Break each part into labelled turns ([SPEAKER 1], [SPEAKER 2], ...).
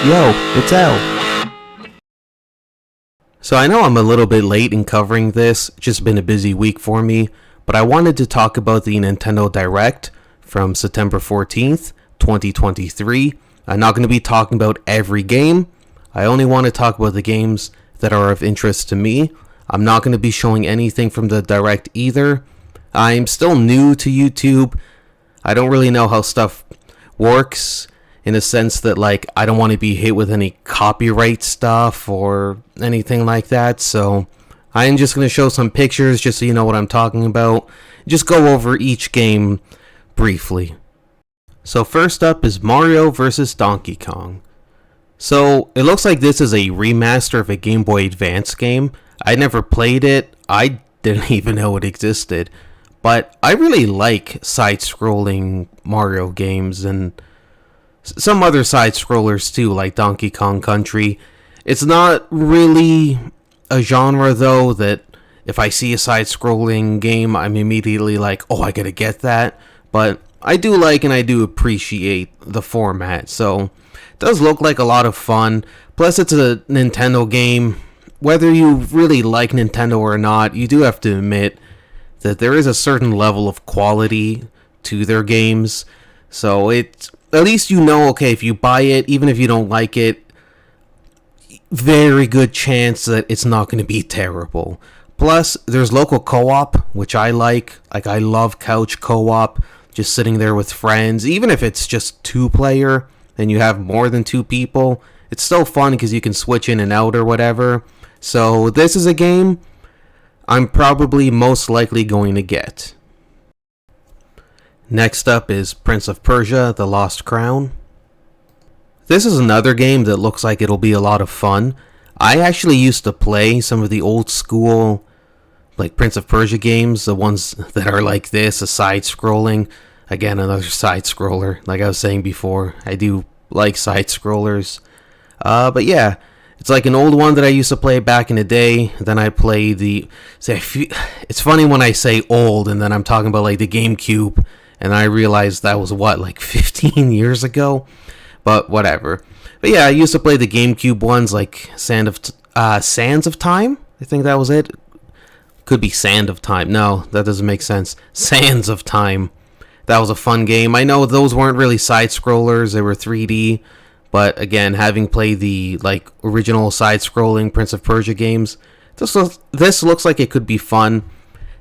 [SPEAKER 1] Yo, it's L. So I know I'm a little bit late in covering this, just been a busy week for me, but I wanted to talk about the Nintendo Direct from September 14th, 2023. I'm not going to be talking about every game. I only want to talk about the games that are of interest to me. I'm not going to be showing anything from the Direct either. I'm still new to YouTube. I don't really know how stuff works, in a sense that, like, I don't want to be hit with any copyright stuff or anything like that, so I am just going to show some pictures just so you know what I'm talking about. Just go over each game briefly. So first up is Mario vs. Donkey Kong. So it looks like this is a remaster of a Game Boy Advance game. I never played it. I didn't even know it existed. But I really like side-scrolling Mario games and some other side-scrollers too, like Donkey Kong Country. It's not really a genre, though, that if I see a side-scrolling game, I'm immediately like, oh, I gotta get that. But I do like and I do appreciate the format, so it does look like a lot of fun. Plus, it's a Nintendo game. Whether you really like Nintendo or not, you do have to admit that there is a certain level of quality to their games. So it's, at least you know, okay, if you buy it, even if you don't like it, very good chance that it's not going to be terrible. Plus, there's local co-op, which I like. Like, I love couch co-op, just sitting there with friends. Even if it's just two-player and you have more than two people, it's still fun because you can switch in and out or whatever. So this is a game I'm probably most likely going to get. Next up is Prince of Persia: The Lost Crown. This is another game that looks like it'll be a lot of fun. I actually used to play some of the old school, like, Prince of Persia games, the ones that are like this, a side-scrolling. Again, another side-scroller. Like I was saying before, I do like side-scrollers. But yeah, it's like an old one that I used to play back in the day. Then I played the... It's funny when I say old, and then I'm talking about, like, the GameCube, and I realized that was, what, like 15 years ago? But whatever. But yeah, I used to play the GameCube ones, like Sands of Time? I think that was it. Could be Sand of Time. No, that doesn't make sense. Sands of Time. That was a fun game. I know those weren't really side-scrollers. They were 3D. But again, having played the, like, original side-scrolling Prince of Persia games, this looks like it could be fun.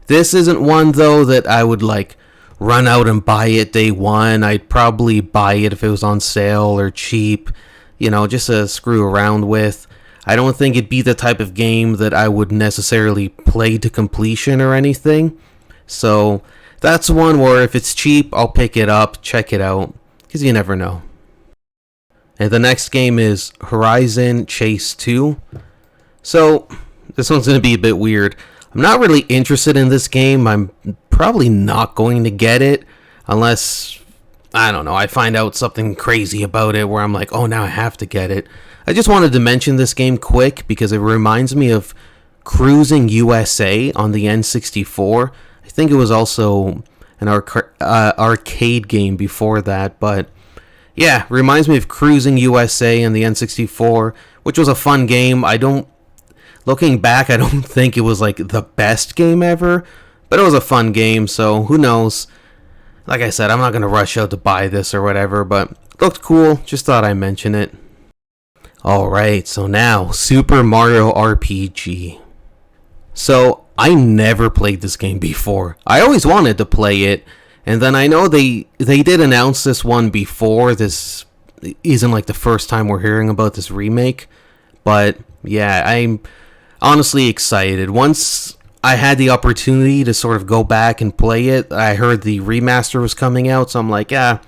[SPEAKER 1] This isn't one, though, that I would, like, run out and buy it day one. I'd probably buy it if it was on sale or cheap, you know, just to screw around with. I don't think it'd be the type of game that I would necessarily play to completion or anything. So that's one where if it's cheap, I'll pick it up, check it out, because you never know. And the next game is Horizon Chase 2. So this one's going to be a bit weird. I'm not really interested in this game. I'm probably not going to get it unless, I don't know, I find out something crazy about it where I'm like, oh, now I have to get it. I just wanted to mention this game quick because it reminds me of Cruising USA on the N64. I think it was also an arcade game before that, but yeah, reminds me of Cruising USA and the N64, which was a fun game. Looking back, I don't think it was like the best game ever, but it was a fun game, so who knows. Like I said, I'm not going to rush out to buy this or whatever, but it looked cool. Just thought I'd mention it. Alright, so now, Super Mario RPG. So, I never played this game before. I always wanted to play it, and then I know they did announce this one before. This isn't like the first time we're hearing about this remake, but yeah, I'm honestly excited. Once I had the opportunity to sort of go back and play it, I heard the remaster was coming out, so I'm like, yeah,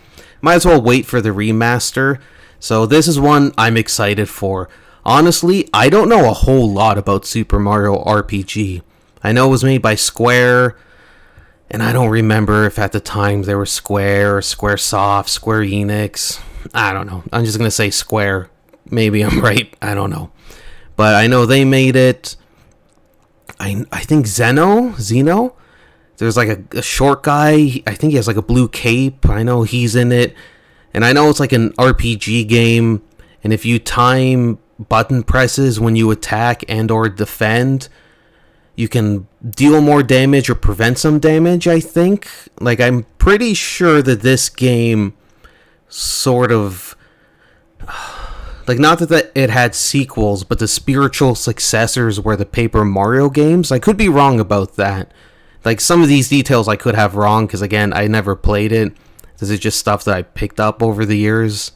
[SPEAKER 1] might as well wait for the remaster. So this is one I'm excited for. Honestly, I don't know a whole lot about Super Mario RPG. I know it was made by Square, and I don't remember if at the time they were Square or Squaresoft, Square Enix. I don't know. I'm just going to say Square. Maybe I'm right. I don't know. But I know they made it. I think Zeno? There's like a short guy. I think he has like a blue cape. I know he's in it. And I know it's like an RPG game, and if you time button presses when you attack and or defend, you can deal more damage or prevent some damage, I think. Like, I'm pretty sure that this game sort of... Like, not that it had sequels, but the spiritual successors were the Paper Mario games. I could be wrong about that. Like, some of these details I could have wrong, because, again, I never played it. This is just stuff that I picked up over the years,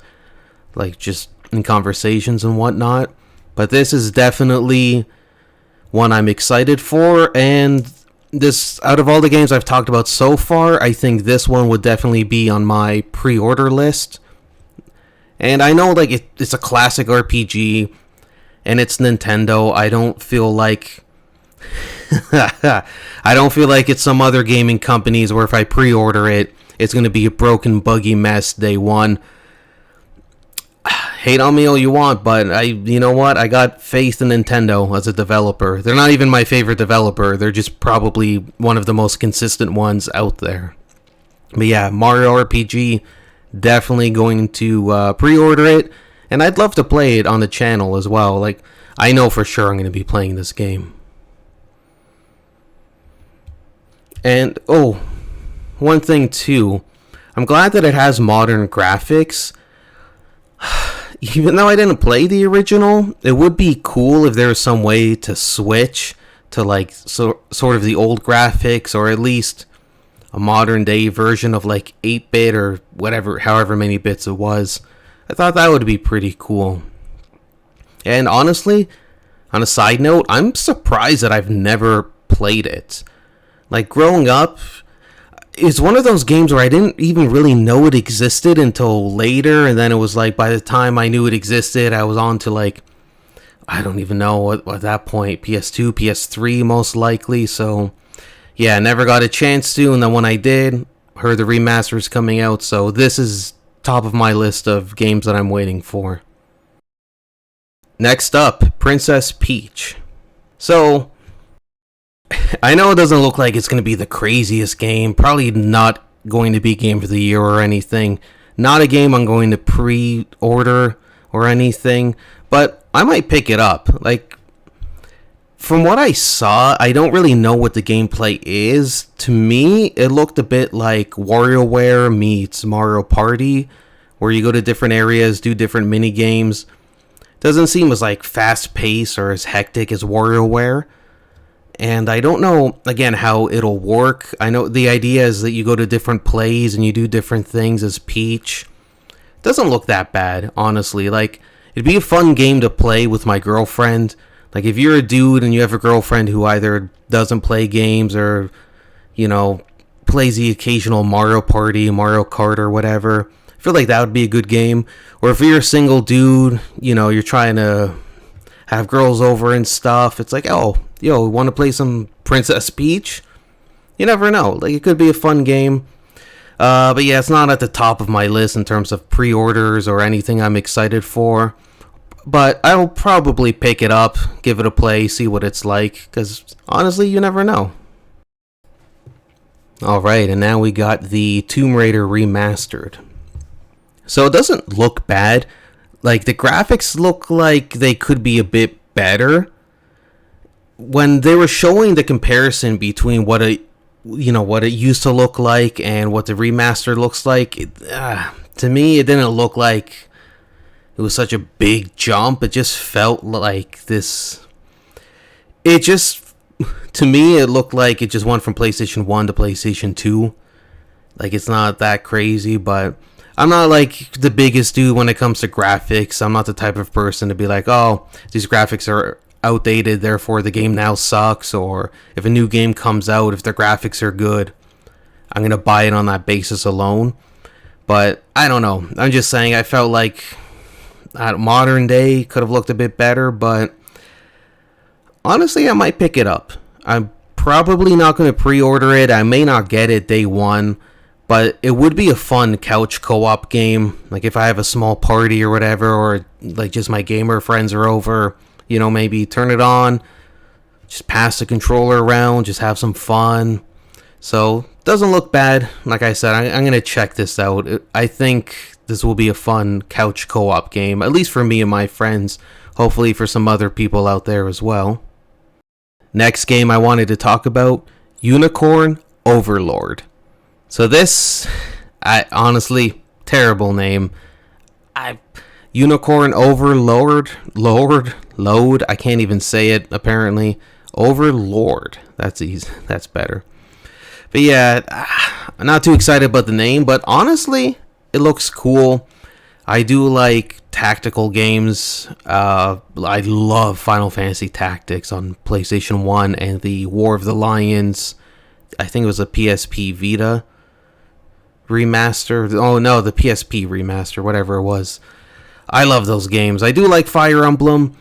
[SPEAKER 1] like, just in conversations and whatnot. But this is definitely one I'm excited for, and this, out of all the games I've talked about so far, I think this one would definitely be on my pre-order list. And I know, like, it's a classic RPG, and it's Nintendo. I don't feel like... I don't feel like it's some other gaming companies where if I pre-order it, it's going to be a broken, buggy mess day one. Hate on me all you want, but you know what? I got faith in Nintendo as a developer. They're not even my favorite developer. They're just probably one of the most consistent ones out there. But yeah, mariorpg... definitely going to pre-order it, and I'd love to play it on the channel as well. Like, I know for sure I'm going to be playing this game. And oh, one thing too, I'm glad that it has modern graphics. Even though I didn't play the original, it would be cool if there was some way to switch to like sort of the old graphics, or at least a modern day version of like 8-bit or whatever, however many bits it was. I thought that would be pretty cool. And honestly, on a side note, I'm surprised that I've never played it. Like, growing up, it's one of those games where I didn't even really know it existed until later, and then it was like by the time I knew it existed, I was on to like, I don't even know at that point, PS2, PS3 most likely. So yeah, never got a chance to, and then when I did, heard the remasters coming out, so this is top of my list of games that I'm waiting for. Next up, Princess Peach. So, I know it doesn't look like it's going to be the craziest game, probably not going to be Game of the Year or anything, not a game I'm going to pre-order or anything, but I might pick it up. Like, from what I saw, I don't really know what the gameplay is. To me, it looked a bit like WarioWare meets Mario Party, where you go to different areas, do different mini games. Doesn't seem as like fast-paced or as hectic as WarioWare. And I don't know, again, how it'll work. I know the idea is that you go to different plays and you do different things as Peach. Doesn't look that bad, honestly. Like, it'd be a fun game to play with my girlfriend. Like, if you're a dude and you have a girlfriend who either doesn't play games or, you know, plays the occasional Mario Party, Mario Kart, or whatever, I feel like that would be a good game. Or if you're a single dude, you know, you're trying to have girls over and stuff, it's like, oh, yo, want to play some Princess Peach? You never know. Like, it could be a fun game. But yeah, it's not at the top of my list in terms of pre-orders or anything I'm excited for. But I'll probably pick it up, give it a play, see what it's like, because honestly, you never know. Alright, and now we got the Tomb Raider Remastered. So it doesn't look bad. Like, the graphics look like they could be a bit better. When they were showing the comparison between what it used to look like and what the remaster looks like, to me, it didn't look like it was such a big jump. It just felt like this. It just, to me, it looked like it just went from PlayStation 1 to PlayStation 2. Like, it's not that crazy, but I'm not like the biggest dude when it comes to graphics. I'm not the type of person to be like, oh, these graphics are outdated, therefore the game now sucks. Or if a new game comes out, if the graphics are good, I'm going to buy it on that basis alone. But I don't know. I'm just saying, I felt like modern day could have looked a bit better, but honestly, I might pick it up. I'm probably not going to pre-order it. I may not get it day one, but it would be a fun couch co-op game. Like, if I have a small party or whatever, or like just my gamer friends are over, you know, maybe turn it on, just pass the controller around, just have some fun. So, doesn't look bad. Like I said, I'm going to check this out. I think this will be a fun couch co-op game, at least for me and my friends. Hopefully for some other people out there as well. Next game I wanted to talk about, Unicornoverlord. So this, I honestly, terrible name. Unicornoverlord, load. I can't even say it. Apparently, Overlord. That's easy. That's better. But yeah, I'm not too excited about the name. But honestly, it looks cool. I do like tactical games. I love Final Fantasy Tactics on PlayStation 1 and the War of the Lions. I think it was a PSP Vita remaster. Oh no, the PSP remaster, whatever it was. I love those games. I do like Fire Emblem,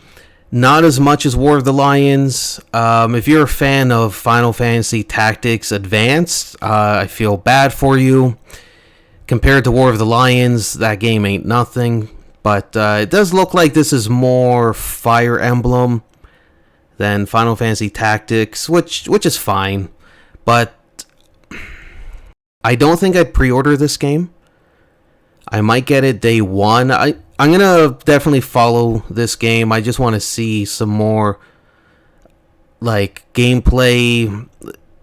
[SPEAKER 1] not as much as War of the Lions. If you're a fan of Final Fantasy Tactics Advanced, I feel bad for you. Compared to War of the Lions, that game ain't nothing. But it does look like this is more Fire Emblem than Final Fantasy Tactics, which is fine. But I don't think I'd pre-order this game. I might get it day one. I'm gonna definitely follow this game. I just want to see some more like gameplay,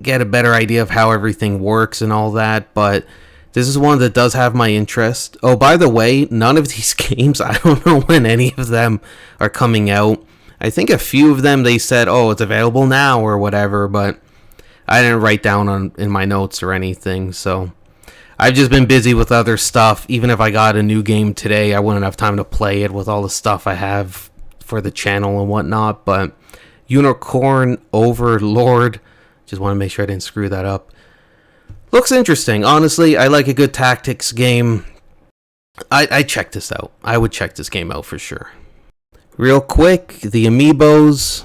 [SPEAKER 1] get a better idea of how everything works and all that. But this is one that does have my interest. Oh, by the way, none of these games, I don't know when any of them are coming out. I think a few of them they said, oh, it's available now or whatever, but I didn't write down in my notes or anything, so I've just been busy with other stuff. Even if I got a new game today, I wouldn't have time to play it with all the stuff I have for the channel and whatnot. But Unicornoverlord, just want to make sure I didn't screw that up. Looks interesting. Honestly, I like a good tactics game. I check this out. I would check this game out for sure. Real quick, the amiibos.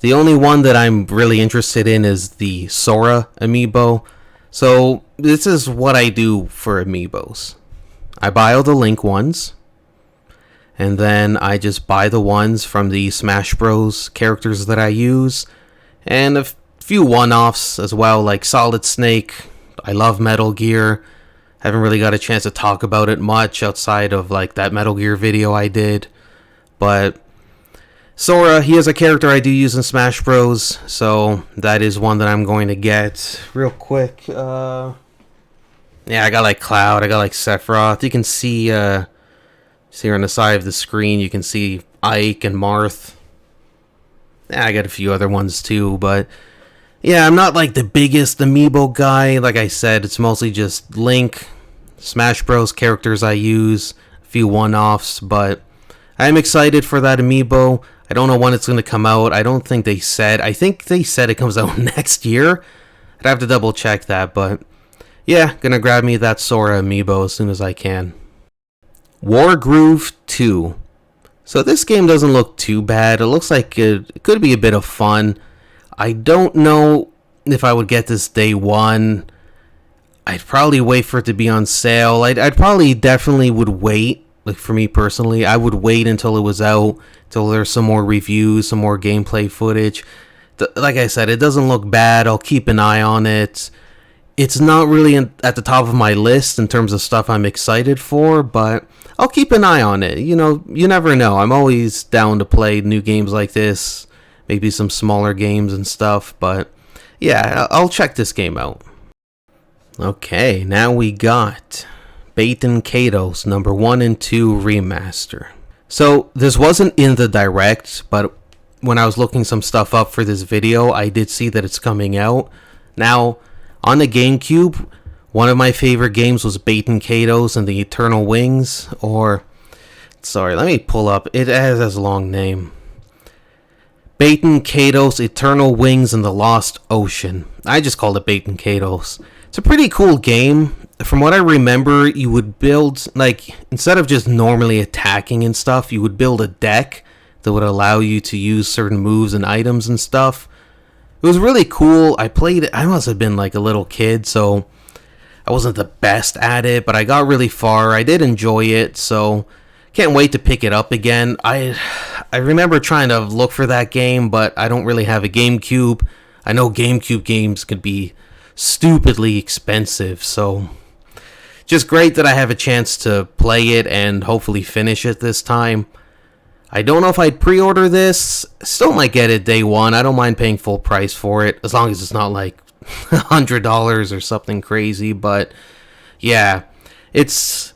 [SPEAKER 1] The only one that I'm really interested in is the Sora amiibo. So this is what I do for amiibos. I buy all the Link ones, and then I just buy the ones from the Smash Bros characters that I use, and a few one-offs as well, like Solid Snake. I love Metal Gear. Haven't really got a chance to talk about it much outside of like that Metal Gear video I did, but Sora, he is a character I do use in Smash Bros, so that is one that I'm going to get. Real quick, yeah, I got like Cloud, I got like Sephiroth. You can see here on the side of the screen, you can see Ike and Marth. Yeah, I got a few other ones too, but yeah, I'm not like the biggest amiibo guy. Like I said, it's mostly just Link, Smash Bros characters I use, a few one-offs, but I'm excited for that amiibo. I don't know when it's going to come out. I don't think they said. I think they said it comes out next year. I'd have to double check that, but yeah, gonna grab me that Sora amiibo as soon as I can. Wargroove 2. So this game doesn't look too bad. It looks like it could be a bit of fun. I don't know if I would get this day one. I'd probably wait for it to be on sale. I'd probably definitely would wait. Like for me personally, I would wait until it was out, till there's some more reviews, some more gameplay footage. Like I said, it doesn't look bad. I'll keep an eye on it. It's not really at the top of my list in terms of stuff I'm excited for, but I'll keep an eye on it. You know, you never know. I'm always down to play new games like this, maybe some smaller games and stuff, but yeah, I'll check this game out. Okay, now we got Batenkaitos number 1 and 2 remaster. So this wasn't in the direct, but when I was looking some stuff up for this video, I did see that it's coming out. Now, on the GameCube, one of my favorite games was Batenkaitos and the Eternal Wings, or sorry, let me pull up. It has a long name. Batenkaitos, Eternal Wings, and the Lost Ocean. I just called it Batenkaitos. It's a pretty cool game. From what I remember, you would build, like, instead of just normally attacking and stuff, you would build a deck that would allow you to use certain moves and items and stuff. It was really cool. I played it, I must have been like a little kid, so I wasn't the best at it, but I got really far. I did enjoy it, so can't wait to pick it up again. I remember trying to look for that game, but I don't really have a GameCube. I know GameCube games could be stupidly expensive, so just great that I have a chance to play it and hopefully finish it this time. I don't know if I'd pre-order this. Still might get it day one. I don't mind paying full price for it, as long as it's not like $100 or something crazy. But yeah, it's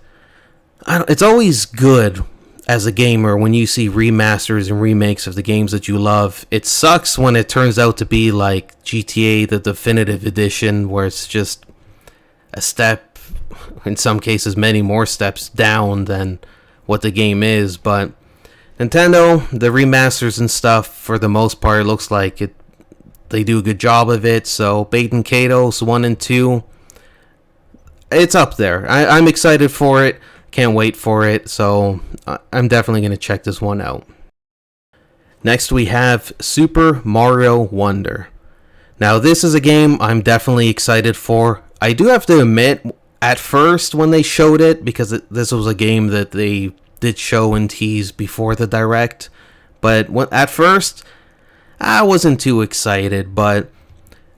[SPEAKER 1] always good as a gamer when you see remasters and remakes of the games that you love. It sucks when it turns out to be like GTA, the definitive edition, where it's just a step, in some cases many more steps down than what the game is. But Nintendo, the remasters and stuff, for the most part, looks like they do a good job of it. So Batenkaitos 1 and 2, it's up there. I'm excited for it. Can't wait for it. So I'm definitely going to check this one out. Next we have Super Mario Wonder. Now this is a game I'm definitely excited for. I do have to admit, at first when they showed it, because this was a game that they did show and tease before the Direct, but at first I wasn't too excited, but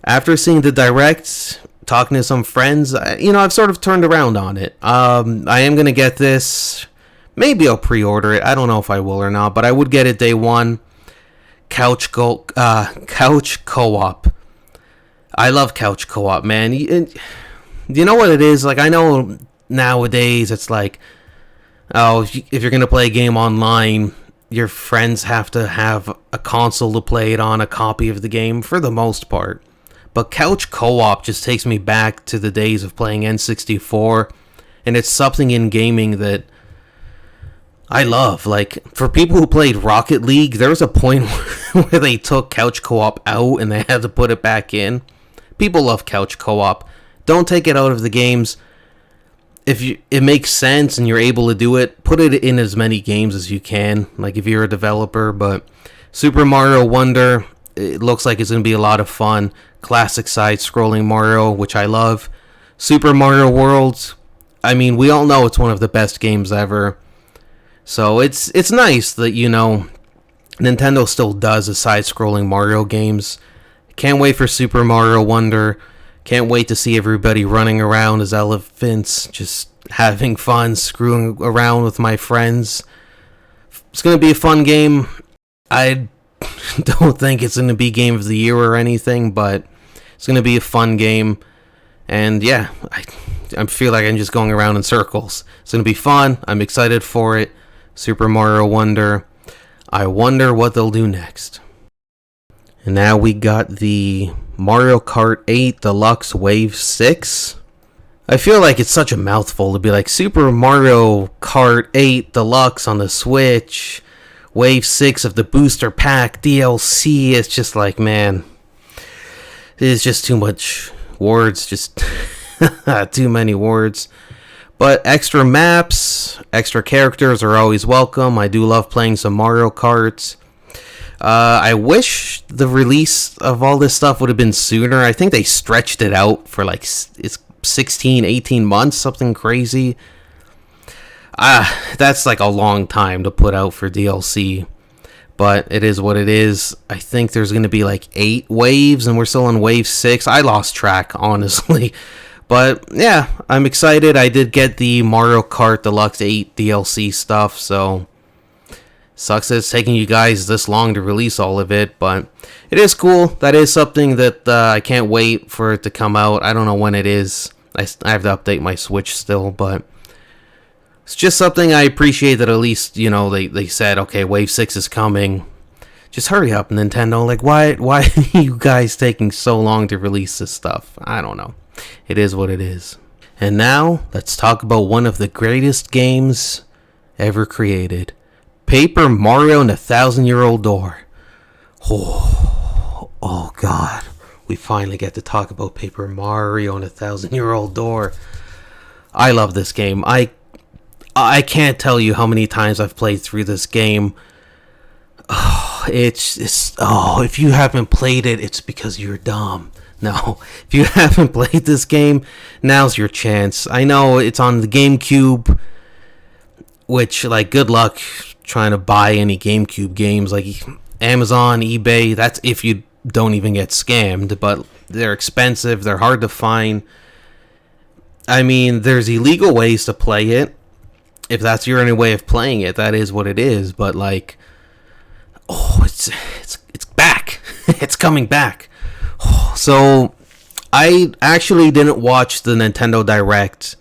[SPEAKER 1] after seeing the Direct, talking to some friends, I've sort of turned around on it. I am gonna get this. Maybe I'll pre-order it. I don't know if I will or not, but I would get it day one. Couch co-op. I love couch co-op, man. You know what it is? Like, I know nowadays it's like, oh, if you're going to play a game online, your friends have to have a console to play it on, a copy of the game, for the most part. But couch co-op just takes me back to the days of playing N64, and it's something in gaming that I love. Like, for people who played Rocket League, there was a point where they took couch co-op out and they had to put it back in. People love couch co-op. Don't take it out of the games. If it makes sense and you're able to do it, put it in as many games as you can, like if you're a developer. But Super Mario Wonder, it looks like it's going to be a lot of fun. Classic side-scrolling Mario, which I love. Super Mario World, I mean, we all know it's one of the best games ever. So it's nice that, Nintendo still does a side-scrolling Mario games. Can't wait for Super Mario Wonder. Can't wait to see everybody running around as elephants, just having fun, screwing around with my friends. It's going to be a fun game. I don't think it's going to be Game of the Year or anything, but it's going to be a fun game. And yeah, I feel like I'm just going around in circles. It's going to be fun. I'm excited for it. Super Mario Wonder. I wonder what they'll do next. And now we got the Mario Kart 8 Deluxe Wave 6. I feel like it's such a mouthful to be like Super Mario Kart 8 Deluxe on the Switch, Wave 6 of the Booster Pack DLC. It's just like, man, it is just too much words, just too many words. But extra maps, extra characters are always welcome. I do love playing some Mario Karts. I wish the release of all this stuff would have been sooner. I think they stretched it out for like it's 16, 18 months, something crazy. That's like a long time to put out for DLC. But it is what it is. I think there's going to be like 8 waves, and we're still on wave 6. I lost track, honestly. But yeah, I'm excited. I did get the Mario Kart Deluxe 8 DLC stuff, so sucks that it's taking you guys this long to release all of it, but it is cool. That is something that I can't wait for it to come out. I don't know when it is. I have to update my Switch still, but it's just something I appreciate that at least, they said, okay, Wave 6 is coming. Just hurry up, Nintendo. Like, why are you guys taking so long to release this stuff? I don't know. It is what it is. And now, let's talk about one of the greatest games ever created. Paper Mario and the 1,000-Year-Old Door. Oh God. We finally get to talk about Paper Mario and the 1,000-Year-Old Door. I love this game. I can't tell you how many times I've played through this game. If you haven't played it, it's because you're dumb. No, if you haven't played this game, now's your chance. I know it's on the GameCube, which, like, good luck trying to buy any GameCube games. Like, Amazon, eBay, that's if you don't even get scammed, but they're expensive, they're hard to find. I mean, there's illegal ways to play it. If that's your only way of playing it, that is what it is. But like, oh, it's back. It's coming back. So I actually didn't watch the Nintendo Direct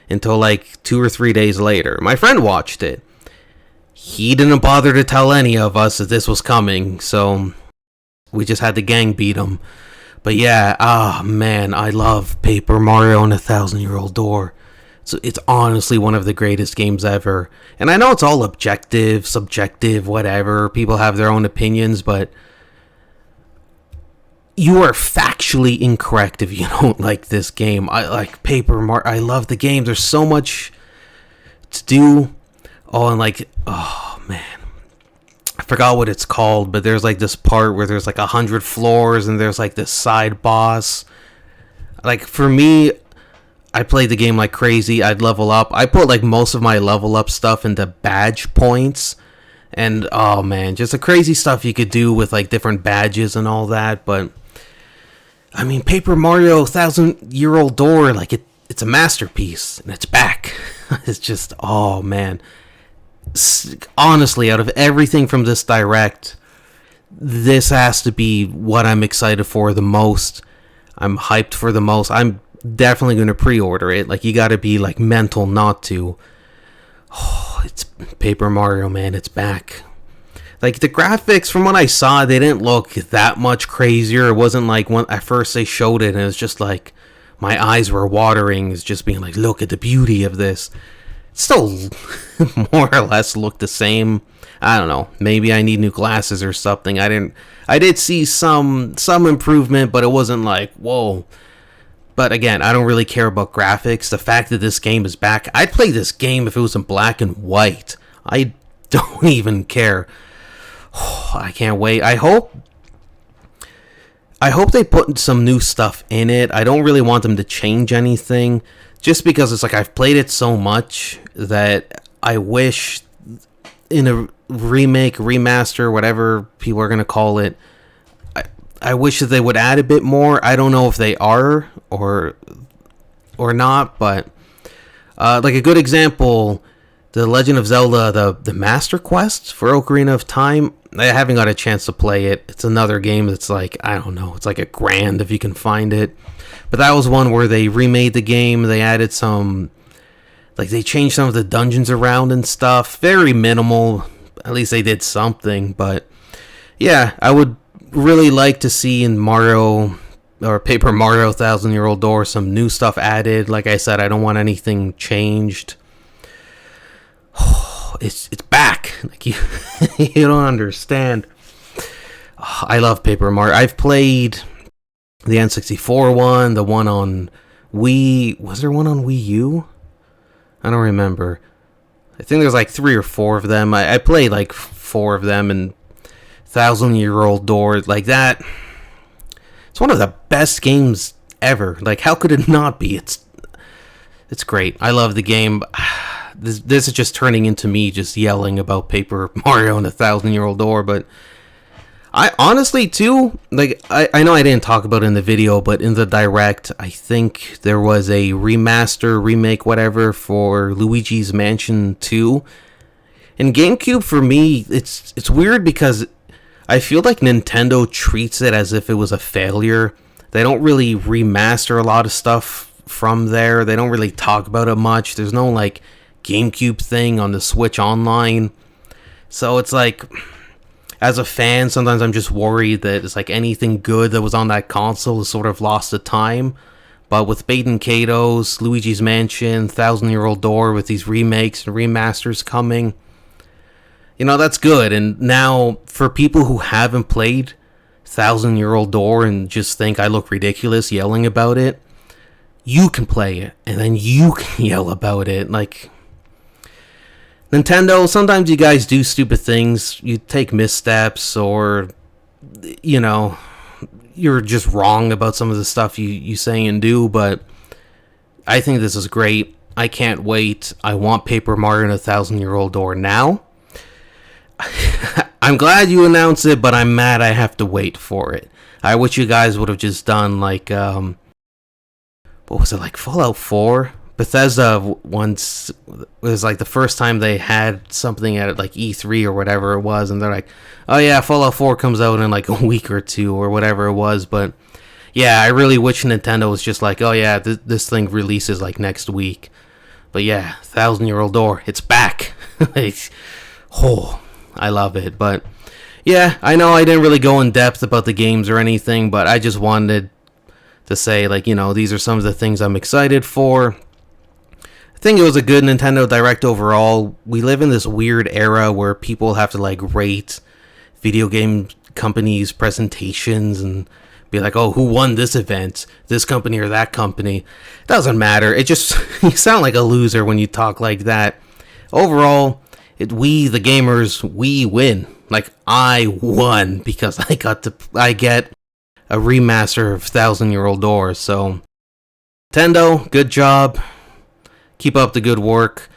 [SPEAKER 1] until like 2 or 3 days later. My friend watched it. He didn't bother to tell any of us that this was coming, so we just had to gang beat him. But yeah, man, I love Paper Mario and a 1,000-Year-Old Door. So it's honestly one of the greatest games ever. And I know it's all objective, subjective, whatever. People have their own opinions, but you are factually incorrect if you don't like this game. I like Paper Mario. I love the game. There's so much to do. Oh, and like, oh man, I forgot what it's called, but there's like this part where there's like 100 floors and there's like this side boss. Like for me, I played the game like crazy. I'd level up. I put like most of my level up stuff into badge points. And oh man, just the crazy stuff you could do with like different badges and all that. But I mean, Paper Mario 1,000-Year-Old Door, like it's a masterpiece and it's back. It's just, oh man. Honestly, out of everything from this Direct, this has to be what I'm excited for the most. I'm hyped for the most. I'm definitely going to pre-order it. Like, you got to be like mental not to. Oh, it's Paper Mario, man. It's back. Like, the graphics, from what I saw, they didn't look that much crazier. It wasn't like when at first they showed it and it was just like my eyes were watering. It's just being like, look at the beauty of this. Still more or less look the same. I don't know, maybe I need new glasses or something. I did see some improvement, but it wasn't like whoa. But again, I don't really care about graphics. The fact that this game is back, I'd play this game if it was in black and white. I don't even care. I can't wait. I hope they put some new stuff in it. I don't really want them to change anything, just because it's like I've played it so much that I wish in a remake, remaster, whatever people are going to call it, I wish that they would add a bit more. I don't know if they are or not, but like a good example, The Legend of Zelda, the Master Quest for Ocarina of Time. I haven't got a chance to play it. It's another game that's like, I don't know, it's like $1,000 if you can find it. But that was one where they remade the game. They added some, like they changed some of the dungeons around and stuff. Very minimal. At least they did something. But yeah, I would really like to see in Mario or Paper Mario 1,000-Year-Old Door some new stuff added. Like I said, I don't want anything changed. It's back. Like you don't understand. I love Paper Mario. I've played the N64 one, the one on Wii. Was there one on Wii U? I don't remember. I think there's like 3 or 4 of them. I played like 4 of them, and 1,000-Year-Old Door, like that. It's one of the best games ever. Like, how could it not be? It's great. I love the game. This is just turning into me just yelling about Paper Mario and a 1,000-Year-Old Door, but I honestly too, like I know I didn't talk about it in the video, but in the Direct, I think there was a remaster, remake, whatever, for Luigi's Mansion 2. And GameCube, for me, it's weird because I feel like Nintendo treats it as if it was a failure. They don't really remaster a lot of stuff from there. They don't really talk about it much. There's no like GameCube thing on the Switch Online. So it's like, as a fan, sometimes I'm just worried that it's like anything good that was on that console is sort of lost to time. But with Batenkaitos, Luigi's Mansion, 1,000-Year-Old Door, with these remakes and remasters coming, you know, that's good. And now, for people who haven't played 1,000-Year-Old Door and just think I look ridiculous yelling about it, you can play it, and then you can yell about it. Like, Nintendo, sometimes you guys do stupid things. You take missteps, or, you know, you're just wrong about some of the stuff you say and do, but I think this is great. I can't wait. I want Paper Mario and a 1,000-Year-Old Door now. I'm glad you announced it, but I'm mad I have to wait for it. I wish you guys would have just done, like, what was it, like Fallout 4? Bethesda once was like the first time they had something at like E3 or whatever it was, and they're like, oh yeah, Fallout 4 comes out in like a week or two or whatever it was. But yeah, I really wish Nintendo was just like, oh yeah, this thing releases like next week. But yeah, 1,000-Year-Old Door, it's back. Oh, I love it. But yeah, I know I didn't really go in depth about the games or anything, but I just wanted to say, like, you know, these are some of the things I'm excited for. I think it was a good Nintendo Direct overall. We live in this weird era where people have to like rate video game companies' presentations and be like, oh, who won this event? This company or that company? It doesn't matter. It just, you sound like a loser when you talk like that. Overall, we, the gamers, we win. Like, I won because I get a remaster of 1,000-Year-Old Door. So, Nintendo, good job. Keep up the good work.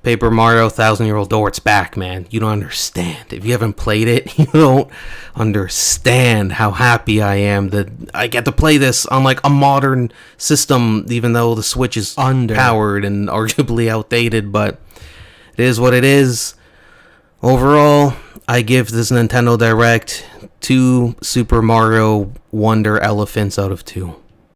[SPEAKER 1] Paper Mario 1,000-Year-Old Door, it's back, man. You don't understand. If you haven't played it, you don't understand how happy I am that I get to play this on like a modern system, even though the Switch is underpowered and arguably outdated, but it is what it is. Overall, I give this Nintendo Direct 2 Super Mario Wonder elephants out of 2.